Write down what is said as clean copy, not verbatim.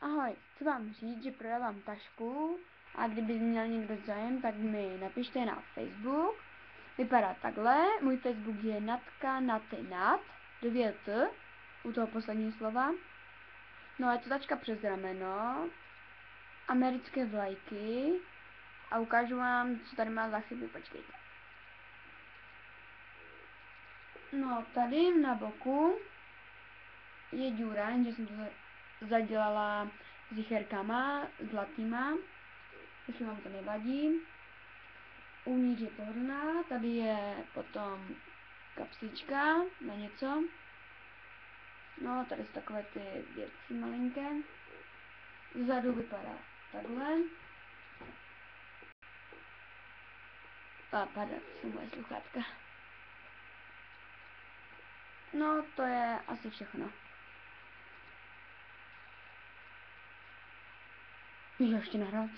Ahoj, chci vám říct, že prodávám tašku a kdyby měl někdo zájem, tak mi napište na Facebook. Vypadá takhle, můj Facebook je Natka Naty 9 u toho posledního slova. No a je to tačka přes rameno, americké vlajky a ukážu vám, co tady má za chyby, počkejte. No tady na boku je díra, jenže jsem to zadělala s jicherkama zlatýma, jestli vám to nevadí. Uvnitř je pohodlná, tady je potom kapsička na něco. No, tady jsou takové ty věci malinké. Vzadu vypadá takhle. Pardon, to jsou moje sluchátka. No, to je asi všechno. Můžu ještě nahrát,